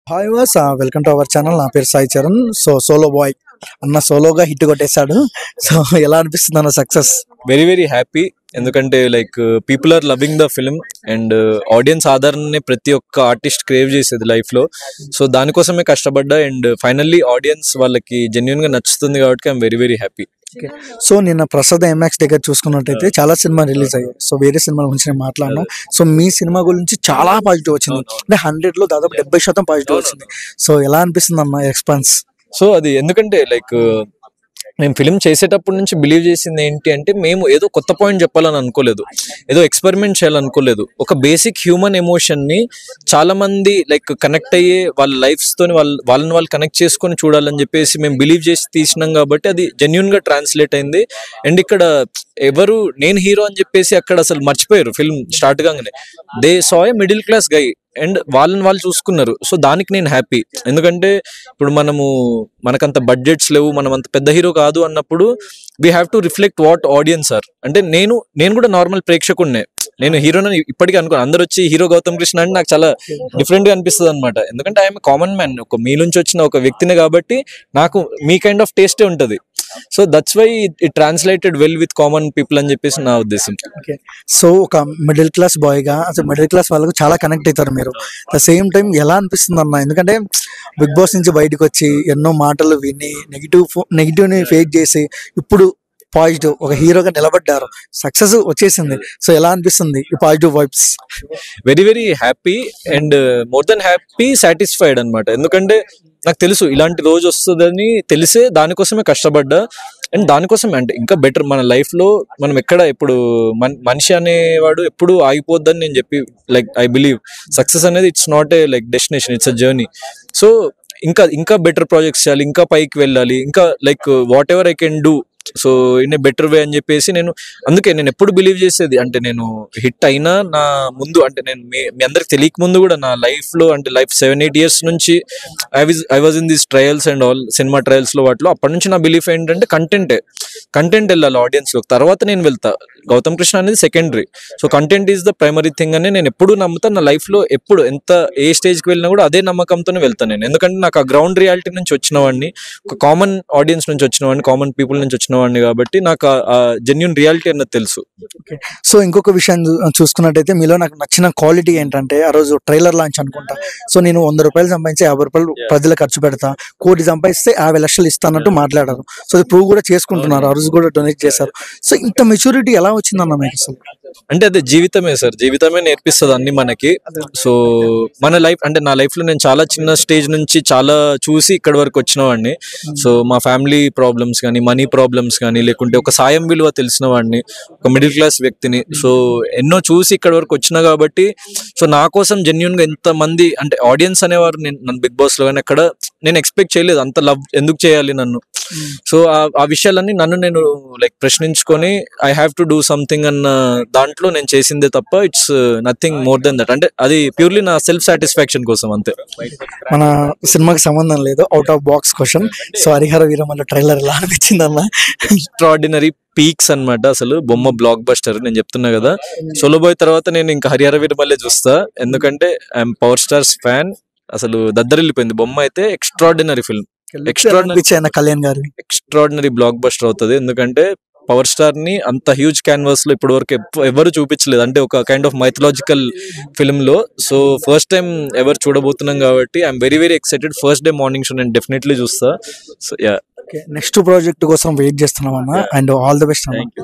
Hi was welcome to our channel. నా పేరు Sai Charan. Solo bye అన్న సోలోగా హిట్ కొట్టేశాడు. సో ఎలా అనిపిస్తుంది అన్న సక్సెస్? Very very happy. ఎందుకంటే like people are loving the film and audience ఆధారనే ప్రతి ఒక్క ఆర్టిస్ట్ క్రేవ్ చేసేది లైఫ్ లో. సో దానికోసమే కష్టపడ్డా అండ్ ఫైనల్లీ ఆడియన్స్ వాళ్ళకి జెన్యున్ గా నచ్చుతుంది కాబట్టి I'm very very happy. So నిన్న ప్రసాద్ ఎంఎక్స్ దగ్గర చూసుకున్నట్టయితే చాలా సినిమా రిలీజ్ అయ్యాయి. సో వేరే సినిమాల గురించి నేను మాట్లాడినా. సో మీ సినిమా గురించి చాలా పాజిటివ్ వచ్చింది, అంటే 100 లో దాదాపు 70% పాజిటివ్ వచ్చింది. సో ఎలా అనిపిస్తుంది అన్న రెస్పాన్స్? సో అది ఎందుకంటే లైక్ మేము ఫిలిం చేసేటప్పటి నుంచి బిలీవ్ చేసింది ఏంటి అంటే, మేము ఏదో కొత్త పాయింట్ చెప్పాలని అనుకోలేదు, ఏదో ఎక్స్పెరిమెంట్ చేయాలనుకోలేదు. ఒక బేసిక్ హ్యూమన్ ఎమోషన్ ని చాలా మంది లైక్ కనెక్ట్ అయ్యే వాళ్ళ లైఫ్స్ తోని వాళ్ళని వాళ్ళు కనెక్ట్ చేసుకొని చూడాలని చెప్పేసి మేము బిలీవ్ చేసి తీసినాం. కాబట్టి అది జెన్యున్ గా ట్రాన్స్లేట్ అయింది. అండ్ ఇక్కడ ఎవరు నేను హీరో అని చెప్పేసి అక్కడ అసలు మర్చిపోయారు. ఫిల్మ్ స్టార్ట్ కాగానే they saw a middle class guy and వాళ్ళని వాళ్ళు చూసుకున్నారు. సో దానికి నేను హ్యాపీ. ఎందుకంటే ఇప్పుడు మనకంత బడ్జెట్స్ లేవు, మనం అంత పెద్ద హీరో కాదు అన్నప్పుడు we have to reflect what audience are. అంటే నేను కూడా నార్మల్ ప్రేక్షకుడినే, నేను హీరోని ఇప్పటికీ అనుకోను. అందరు వచ్చి హీరో గౌతమ్ కృష్ణ అంటే నాకు చాలా డిఫరెంట్ గా అనిపిస్తుంది అనమాట. ఎందుకంటే ఐఎమ్ కామన్ మ్యాన్, మీ నుంచి వచ్చిన ఒక వ్యక్తిని కాబట్టి నాకు మీ కైండ్ ఆఫ్ టేస్టే ఉంటుంది. So that's why it translated well with common people అని చెప్పేసి నా ఉద్దేశం. సో ఒక మిడిల్ క్లాస్ బాయ్ గా అసలు మిడిల్ క్లాస్ వాళ్ళకు చాలా కనెక్ట్ అవుతారు మీరు. ద సేమ్ టైం ఎలా అనిపిస్తుంది అన్న? ఎందుకంటే బిగ్ బాస్ నుంచి బయటకు వచ్చి ఎన్నో మాటలు విని నెగిటివ్ ని ఫేస్ చేసి ఇప్పుడు పాజిటివ్ ఒక హీరోగా నిలబడ్డారు, సక్సెస్ వచ్చేసింది. సో ఎలా అనిపిస్తుంది ఈ positive vibes? Very very happy and more than happy, satisfied అనమాట. ఎందుకంటే నాకు తెలుసు ఇలాంటి రోజు వస్తుందని తెలిసే దానికోసమే కష్టపడ్డా. అండ్ దానికోసం అంటే ఇంకా బెటర్ మన లైఫ్ లో మనం ఎక్కడ ఇప్పుడు మనిషి అనేవాడు ఎప్పుడు ఆగిపోద్దని నేను చెప్పి లైక్ ఐ బిలీవ్ సక్సెస్ అనేది it's not a like destination, it's a journey. So ఇంకా బెటర్ ప్రాజెక్ట్స్ చేయాలి, ఇంకా పైకి వెళ్ళాలి, ఇంకా like what ever I can do so in a better way అని చెప్పేసి అందుకే నేను ఎప్పుడు బిలీవ్ చేసేది అంటే, నేను హిట్ అయినా నా ముందు అంటే నేను మీ అందరికి తెలియక ముందు కూడా నా లైఫ్ లో అంటే లైఫ్ 7-8 years నుంచి I was in these trials and all cinema trials లో వాటిలో అప్పటి నుంచి నా బిలీఫ్ ఏంటంటే కంటెంట్ వెళ్ళాలి ఆడియన్స్ లో, తర్వాత నేను వెళ్తా. గౌతమ్ కృష్ణ అనేది secondary. So content is the primary thing అని నేను ఎప్పుడు నమ్ముతాను. నా లైఫ్ లో ఎప్పుడు ఏ స్టేజ్కి వెళ్ళినా కూడా అదే నమ్మకంతోనే వెళ్తాను నేను. ఎందుకంటే నాకు ఆ గ్రౌండ్ రియాలిటీ నుంచి వచ్చిన వాడిని, ఒక కామన్ ఆడియన్స్ నుంచి వచ్చిన వాడిని, కామన్ పీపుల్ నుంచి వచ్చిన వాడిని, కాబట్టి నాకు ఆ జెన్యున్ రియాలిటీ అన్నది తెలుసు. సో ఇంకొక విషయం చూసుకున్నట్టయితే మీలో నాకు నచ్చిన క్వాలిటీ ఏంటంటే, ఆ రోజు ట్రైలర్ లాంచ్ అనుకుంటా. సో నేను 100 రూపాయలు సంపాదించి 50 రూపాయలు ప్రజలకు ఖర్చు పెడతా, 1 కోటి సంపాదిస్తే 50 లక్షలు ఇస్తానట్టు మాట్లాడారు. సో అది ప్రూవ్ కూడా చేసుకుంటున్నారు, ఆ రోజు కూడా డొనేట్ చేశారు. సో ఇంత మెచ్యూరిటీ ఎలా వచ్చిందన్న మీకు అసలు? అంటే అదే జీవితమే సార్, జీవితమే నేర్పిస్తుంది అన్ని మనకి. సో మన లైఫ్ అంటే నా లైఫ్ లో నేను చాలా చిన్న స్టేజ్ నుంచి చాలా చూసి ఇక్కడ వరకు వచ్చిన వాడిని. సో మా ఫ్యామిలీ ప్రాబ్లమ్స్ కానీ, మనీ ప్రాబ్లమ్స్ కానీ, లేకుంటే ఒక సాయం విలువ తెలిసిన వాడిని, ఒక మిడిల్ క్లాస్ వ్యక్తిని. సో ఎన్నో చూసి ఇక్కడ వరకు వచ్చినా కాబట్టి సో నా కోసం జెన్యున్ గా ఎంత మంది అంటే ఆడియన్స్ అనేవారు నన్ను బిగ్ బాస్ లో కానీ అక్కడ నేను ఎక్స్పెక్ట్ చేయలేదు, అంత లవ్ ఎందుకు చేయాలి నన్ను. సో ఆ విషయాలన్నీ నేను లైక్ ప్రశ్నించుకొని I have to do something అన్న దాంట్లో నేను చేసిందే తప్ప it's nothing more than that. అంటే అది ప్యూర్లీ నా సెల్ఫ్ సాటిస్ఫాక్షన్ కోసం అంతే. మన సినిమాకి సంబంధం లేదు, out of box question. So Harihara Veeramalla trailer ఎలా అనిపించింది అన్న? ఎక్స్ట్రాడినరీ పీక్స్ అనమాట. అసలు బొమ్మ బ్లాక్ బస్టర్. నేను చెప్తున్నా కదా, సోలో బాయ్ తర్వాత నేను ఇంకా హరిహర వీరమల్లే చూస్తా. ఎందుకంటే ఐఎమ్ పవర్ స్టార్స్ ఫ్యాన్. అసలు దద్దరిల్లిపోయింది బొమ్మ అయితే. Extraordinary film, extraordinary block buster అవుతుంది. ఎందుకంటే పవర్ స్టార్ ని అంత హ్యూజ్ క్యాన్వాస్ లో ఇప్పటి వరకు ఎవరు చూపించలేదు, అంటే ఒక కైండ్ ఆఫ్ మైథలాజికల్ ఫిల్మ్ లో. సో ఫస్ట్ టైం ఎవరు చూడబోతున్నాం కాబట్టి I'm very very excited. First day morning show నేను డెఫినెట్లీ చూస్తా. సో యా, నెక్స్ట్ ప్రాజెక్ట్ కోసం వెయిట్ చేస్తున్నాం అన్న. And all the best. Thank you.